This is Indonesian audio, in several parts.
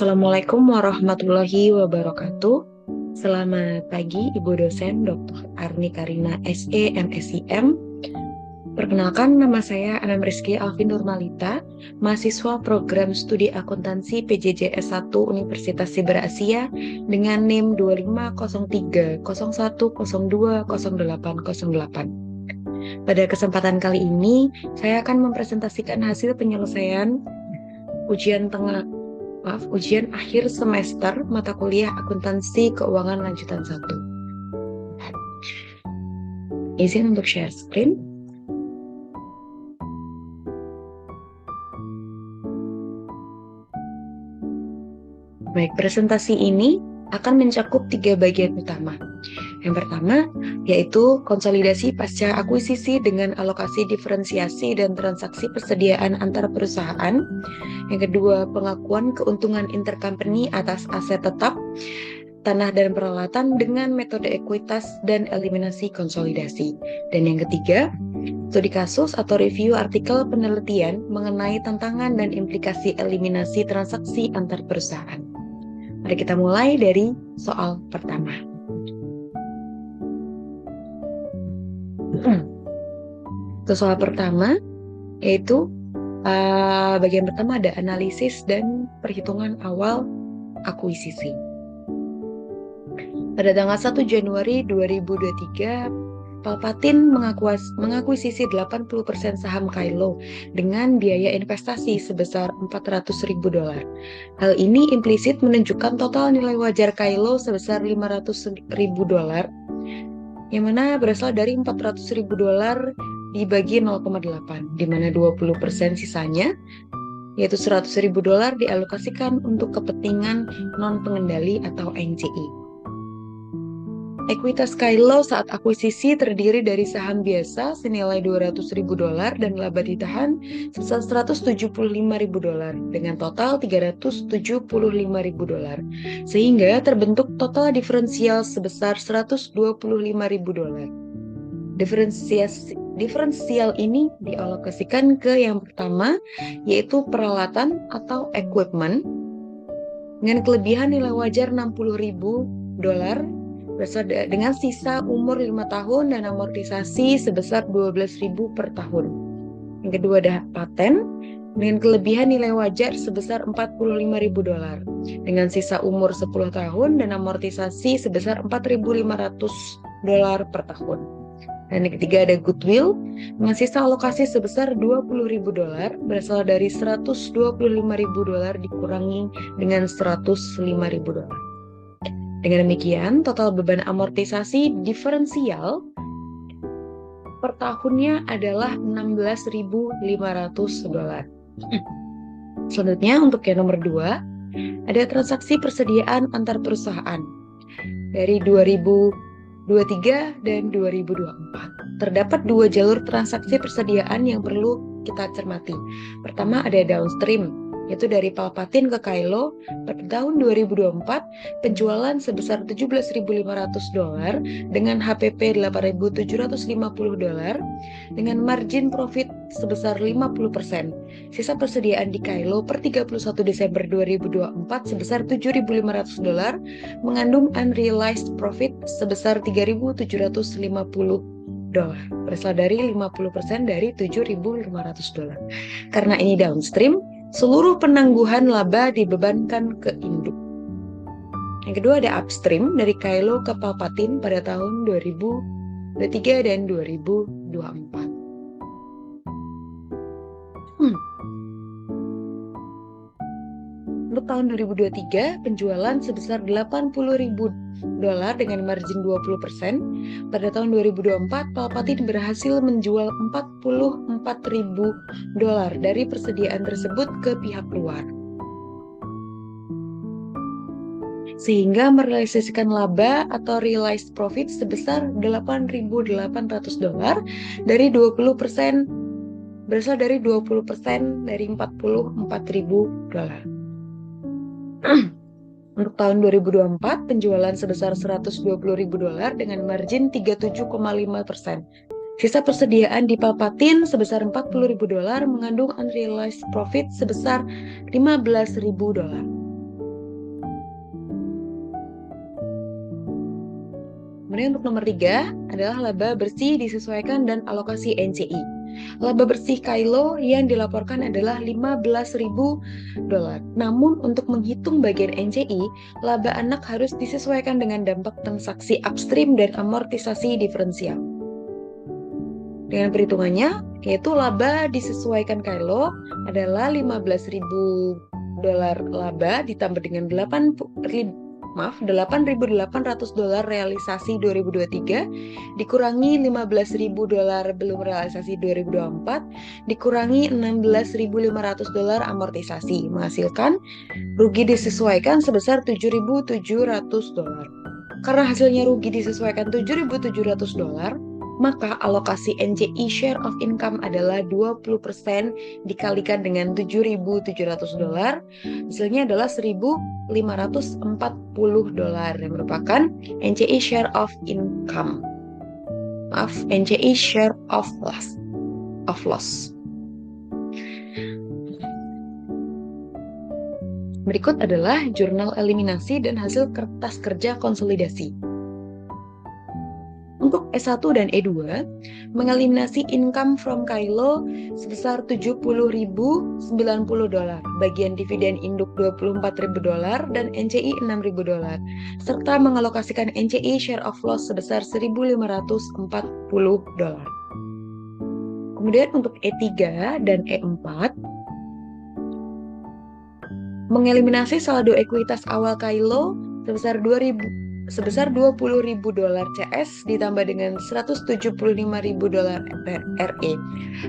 Assalamualaikum warahmatullahi wabarakatuh. Selamat pagi Ibu dosen Dr. Arni Karina SE MSIM. Perkenalkan, nama saya Anam Rizky Alvin Nurmalita, mahasiswa program studi akuntansi PJJ S1 Universitas Siber Asia dengan NIM 250301020808. Pada kesempatan kali ini, saya akan mempresentasikan hasil penyelesaian ujian akhir semester mata kuliah akuntansi keuangan lanjutan 1. Izin untuk share screen. Baik, presentasi ini akan mencakup 3 bagian utama. Yang pertama, yaitu konsolidasi pasca akuisisi dengan alokasi diferensiasi dan transaksi persediaan antar perusahaan. Yang kedua, pengakuan keuntungan intercompany atas aset tetap, tanah dan peralatan dengan metode ekuitas dan eliminasi konsolidasi. Dan yang ketiga, studi kasus atau review artikel penelitian mengenai tantangan dan implikasi eliminasi transaksi antar perusahaan. Mari kita mulai dari soal pertama. Untuk soal pertama, yaitu bagian pertama ada analisis dan perhitungan awal akuisisi. Pada tanggal 1 Januari 2023, Palpatin mengakuisisi 80% saham Kailo dengan biaya investasi sebesar $400.000. Hal ini implisit menunjukkan total nilai wajar Kailo sebesar $500.000, yang mana berasal dari $400.000 dibagi 0,8, di mana 20% sisanya, yaitu $100.000 dialokasikan untuk kepentingan non-pengendali atau NCI. Ekuitas Kailo saat akuisisi terdiri dari saham biasa senilai $200.000 dan laba ditahan sebesar $175.000 dengan total $375.000, sehingga terbentuk total diferensial sebesar $125.000. Diferensial ini dialokasikan ke yang pertama, yaitu peralatan atau equipment dengan kelebihan nilai wajar $60.000 dengan sisa umur 5 tahun dan amortisasi sebesar $12.000 per tahun. Yang kedua ada paten dengan kelebihan nilai wajar sebesar $45.000 dengan sisa umur 10 tahun dan amortisasi sebesar $4.500 per tahun. Dan yang ketiga ada goodwill dengan sisa alokasi sebesar $20.000 berasal dari $125.000 dikurangi dengan $105.000. Dengan demikian, total beban amortisasi diferensial per tahunnya adalah $16.500. Selanjutnya, untuk yang nomor 2, ada transaksi persediaan antar perusahaan dari 2023 dan 2024. Terdapat 2 jalur transaksi persediaan yang perlu kita cermati. Pertama ada downstream, yaitu dari Palpatin ke Kailo. Pada tahun 2024, penjualan sebesar $17.500 dengan HPP $8.750 dengan margin profit sebesar 50%. Sisa persediaan di Kailo per 31 Desember 2024 sebesar $7.500 mengandung unrealized profit sebesar $3.750, berasal dari 50% dari $7.500. Karena ini downstream, seluruh penangguhan laba dibebankan ke induk. Yang kedua ada upstream dari Kailo ke Palpatin pada tahun 2023 dan 2024. Untuk tahun 2023, penjualan sebesar $80.000 dengan margin 20%. Pada tahun 2024, Palpatin berhasil menjual $44.000 dari persediaan tersebut ke pihak luar, sehingga merealisasikan laba atau realized profit sebesar $8.800 dari 20%, berasal dari 20% dari $44.000. Untuk tahun 2024, penjualan sebesar $120.000 dengan margin 37,5%. Sisa persediaan di Palpatin sebesar $40.000 mengandung unrealized profit sebesar $15.000. Kemudian untuk nomor 3 adalah laba bersih disesuaikan dan alokasi NCI. Laba bersih Kylo yang dilaporkan adalah $15.000. Namun untuk menghitung bagian NCI, laba anak harus disesuaikan dengan dampak transaksi upstream dan amortisasi diferensial. Dengan perhitungannya, yaitu laba disesuaikan Kylo adalah $15.000 laba ditambah dengan $8.800 realisasi 2023 dikurangi $15.000 belum realisasi 2024 dikurangi $16.500 amortisasi menghasilkan rugi disesuaikan sebesar $7.700. Karena hasilnya rugi disesuaikan $7.700, maka alokasi NCI share of income adalah 20% dikalikan dengan $7.700. Hasilnya adalah $1.540 yang merupakan NCI share of income. NCI share of loss. Berikut adalah jurnal eliminasi dan hasil kertas kerja konsolidasi. Untuk S1 dan E2, mengeliminasi income from Kylo sebesar $70.090, bagian dividen induk $24.000 dan NCI $6.000, serta mengalokasikan NCI share of loss sebesar $1.540. Kemudian untuk E3 dan E4, mengeliminasi saldo ekuitas awal Kylo sebesar $20.000 CS ditambah dengan $175.000 RE.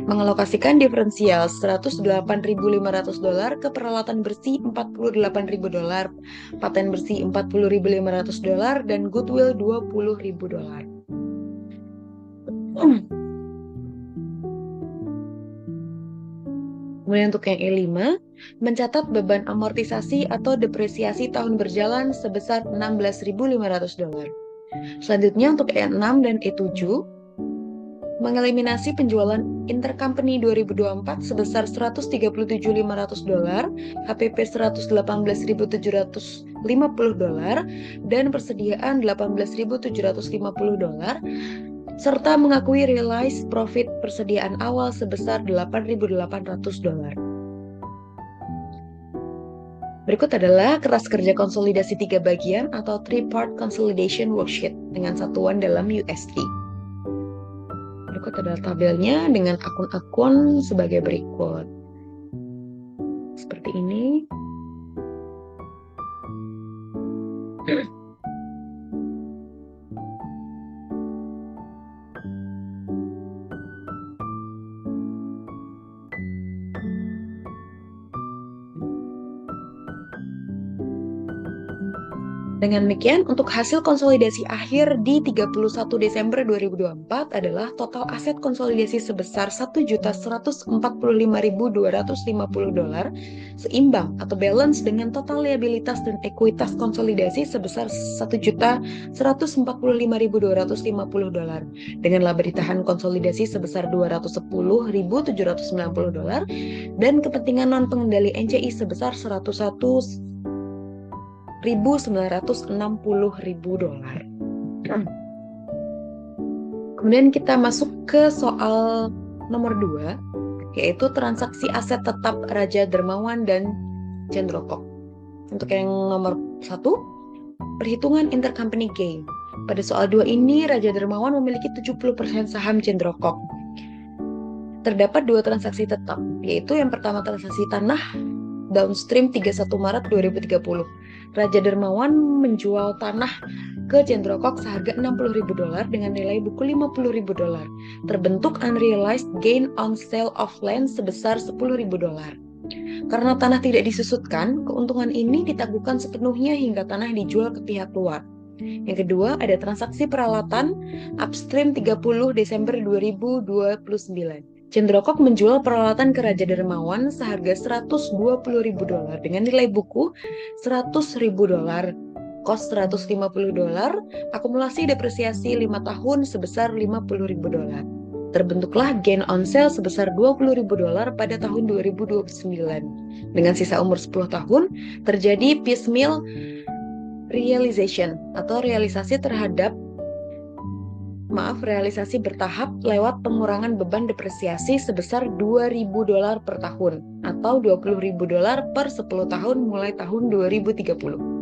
Mengalokasikan diferensial $108.500 ke peralatan bersih $48.000, paten bersih $40.500 dan goodwill $20.000. Kemudian untuk yang E5, mencatat beban amortisasi atau depresiasi tahun berjalan sebesar $16.500. Selanjutnya untuk E6 dan E7, mengeliminasi penjualan intercompany 2024 sebesar $137.500, HPP $118.750, dan persediaan $18.750, serta mengakui realized profit persediaan awal sebesar $8.800. Berikut adalah kertas kerja konsolidasi 3 bagian atau 3-part consolidation worksheet dengan satuan dalam USD. Berikut adalah tabelnya dengan akun-akun sebagai berikut. Seperti ini. Dengan demikian, untuk hasil konsolidasi akhir di 31 Desember 2024 adalah total aset konsolidasi sebesar $1.145.250 seimbang atau balance dengan total liabilitas dan ekuitas konsolidasi sebesar $1.145.250 dengan laba ditahan konsolidasi sebesar $210.790 dan kepentingan non pengendali NCI sebesar $101.960.000. Kemudian kita masuk ke soal nomor 2, yaitu transaksi aset tetap Raja Dermawan dan Cendrokok. Untuk yang nomor 1, perhitungan intercompany gain. Pada soal 2 ini, Raja Dermawan memiliki 70% saham Cendrokok. Terdapat 2 transaksi tetap, yaitu yang pertama transaksi tanah downstream 31 Maret 2030. Raja Dermawan menjual tanah ke Cendrokok seharga $60.000 dengan nilai buku $50.000. Terbentuk unrealized gain on sale of land sebesar $10.000. Karena tanah tidak disusutkan, keuntungan ini ditangguhkan sepenuhnya hingga tanah dijual ke pihak luar. Yang kedua, ada transaksi peralatan upstream 30 Desember 2029. Cendrokok menjual peralatan ke Raja Dermawan seharga $120.000 dengan nilai buku $100.000, kos $150, akumulasi depresiasi 5 tahun sebesar $50.000. Terbentuklah gain on sale sebesar $20.000 pada tahun 2029. Dengan sisa umur 10 tahun, terjadi piecemeal realization atau realisasi terhadap realisasi bertahap lewat pengurangan beban depresiasi sebesar $2.000 per tahun atau $20.000 per 10 tahun mulai tahun 2030.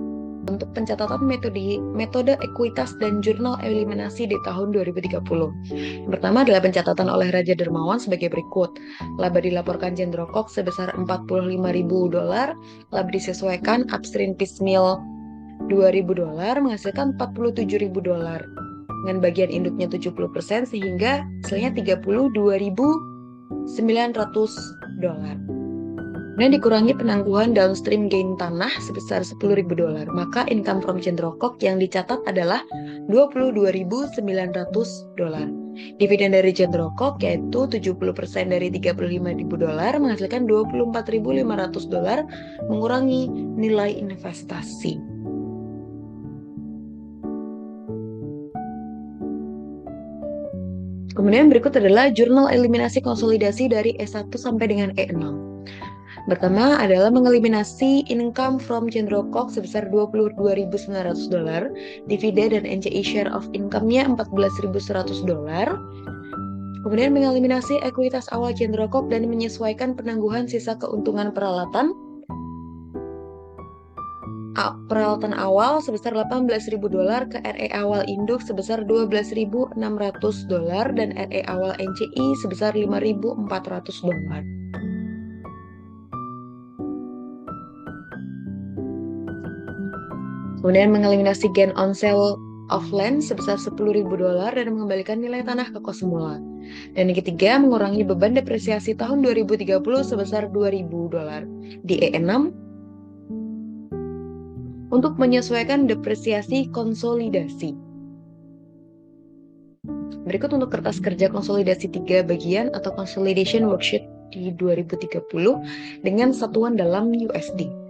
Untuk pencatatan metode ekuitas dan jurnal eliminasi di tahun 2030. Yang pertama adalah pencatatan oleh Raja Dermawan sebagai berikut. Laba dilaporkan Jendrokok sebesar $45.000, laba disesuaikan upstream piecemeal $2.000 menghasilkan $47.000 dengan bagian induknya 70% sehingga hasilnya $32.900. Dan dikurangi penangguhan downstream gain tanah sebesar $10.000, maka income from Jendrokok yang dicatat adalah $22.900. Dividen dari Jendrokok yaitu 70% dari $35.000 menghasilkan $24.500 mengurangi nilai investasi. Kemudian berikut adalah jurnal eliminasi konsolidasi dari E1 sampai dengan E6. Pertama adalah mengeliminasi income from Jendrokok sebesar $22.900, dividen dan NCI share of income-nya $14.100. Kemudian mengeliminasi ekuitas awal Jendrokok dan menyesuaikan penangguhan sisa keuntungan peralatan awal sebesar $18.000 ke RE awal induk sebesar $12.600 dan RE awal NCI sebesar $5.400. Kemudian mengeliminasi gain on sale of land sebesar $10.000 dan mengembalikan nilai tanah ke kos semula. Dan yang ketiga, mengurangi beban depresiasi tahun 2030 sebesar $2.000 di E6 untuk menyesuaikan depresiasi konsolidasi. Berikut untuk kertas kerja konsolidasi 3 bagian atau consolidation worksheet di 2030 dengan satuan dalam USD.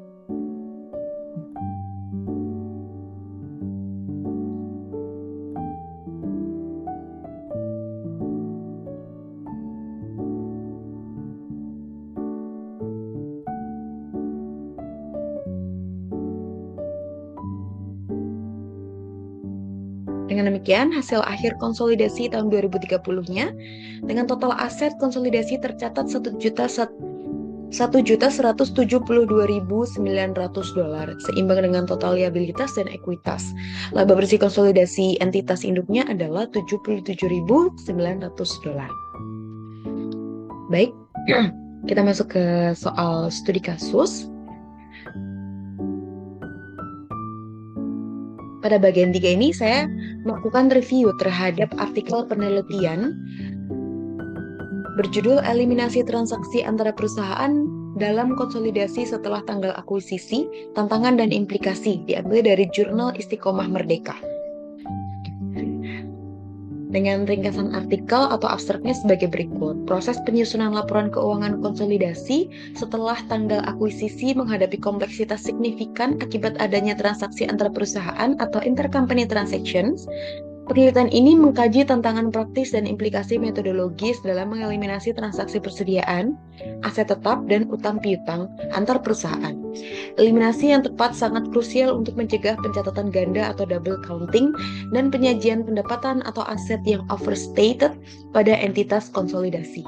Dengan demikian, hasil akhir konsolidasi tahun 2030-nya dengan total aset konsolidasi tercatat $1.172.900 seimbang dengan total liabilitas dan ekuitas. Laba bersih konsolidasi entitas induknya adalah $77.900. Baik, kita masuk ke soal studi kasus. Pada bagian 3 ini saya melakukan review terhadap artikel penelitian berjudul Eliminasi Transaksi Antara Perusahaan dalam Konsolidasi Setelah Tanggal Akuisisi, Tantangan dan Implikasi, diambil dari Jurnal Istiqomah Merdeka. Dengan ringkasan artikel atau abstraknya sebagai berikut. Proses penyusunan laporan keuangan konsolidasi setelah tanggal akuisisi menghadapi kompleksitas signifikan akibat adanya transaksi antar perusahaan atau intercompany transactions. Penelitian ini mengkaji tantangan praktis dan implikasi metodologis dalam mengeliminasi transaksi persediaan, aset tetap, dan utang piutang antar perusahaan. Eliminasi yang tepat sangat krusial untuk mencegah pencatatan ganda atau double counting dan penyajian pendapatan atau aset yang overstated pada entitas konsolidasi.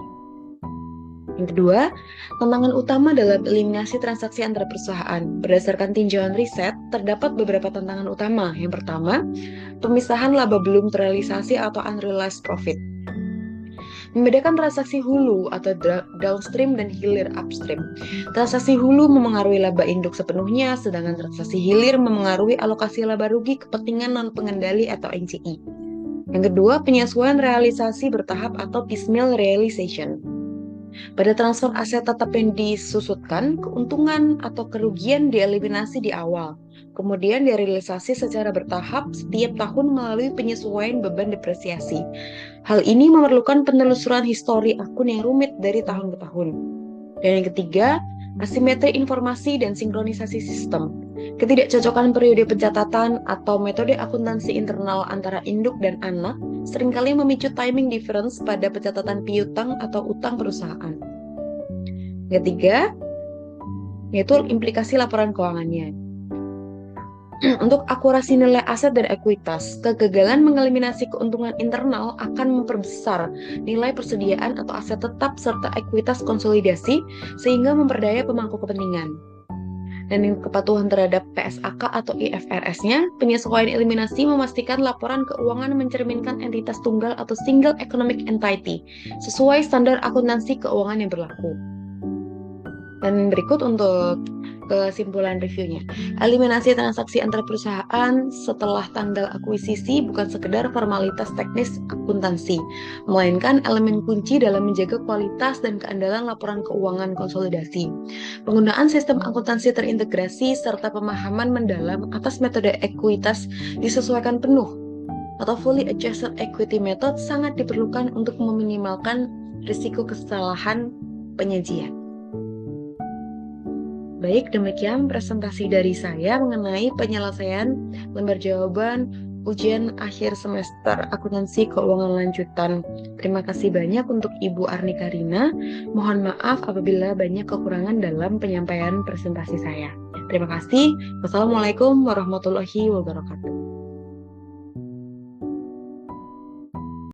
Yang kedua, tantangan utama dalam eliminasi transaksi antara perusahaan. Berdasarkan tinjauan riset, terdapat beberapa tantangan utama. Yang pertama, pemisahan laba belum terrealisasi atau unrealized profit. Membedakan transaksi hulu atau downstream dan hilir upstream. Transaksi hulu memengaruhi laba induk sepenuhnya, sedangkan transaksi hilir memengaruhi alokasi laba rugi kepentingan non-pengendali atau NCI. Yang kedua, penyesuaian realisasi bertahap atau piecemeal realization. Pada transfer aset tetap yang disusutkan, keuntungan atau kerugian dieliminasi di awal, kemudian direalisasi secara bertahap setiap tahun melalui penyesuaian beban depresiasi. Hal ini memerlukan penelusuran histori akun yang rumit dari tahun ke tahun. Dan yang ketiga, asimetri informasi dan sinkronisasi sistem. Ketidakcocokan periode pencatatan atau metode akuntansi internal antara induk dan anak seringkali memicu timing difference pada pencatatan piutang atau utang perusahaan. Ketiga, yaitu implikasi laporan keuangannya. Untuk akurasi nilai aset dan ekuitas, kegagalan mengeliminasi keuntungan internal akan memperbesar nilai persediaan atau aset tetap serta ekuitas konsolidasi sehingga memperdaya pemangku kepentingan. Dan kepatuhan terhadap PSAK atau IFRS-nya, penyesuaian eliminasi memastikan laporan keuangan mencerminkan entitas tunggal atau single economic entity sesuai standar akuntansi keuangan yang berlaku. Dan berikut untuk kesimpulan reviewnya. Eliminasi transaksi antar perusahaan setelah tanggal akuisisi bukan sekedar formalitas teknis akuntansi, melainkan elemen kunci dalam menjaga kualitas dan keandalan laporan keuangan konsolidasi. Penggunaan sistem akuntansi terintegrasi serta pemahaman mendalam atas metode ekuitas disesuaikan penuh atau fully adjusted equity method sangat diperlukan untuk meminimalkan risiko kesalahan penyajian. Baik, demikian presentasi dari saya mengenai penyelesaian lembar jawaban ujian akhir semester akuntansi keuangan lanjutan. Terima kasih banyak untuk Ibu Arni Karina. Mohon maaf apabila banyak kekurangan dalam penyampaian presentasi saya. Terima kasih. Wassalamualaikum warahmatullahi wabarakatuh.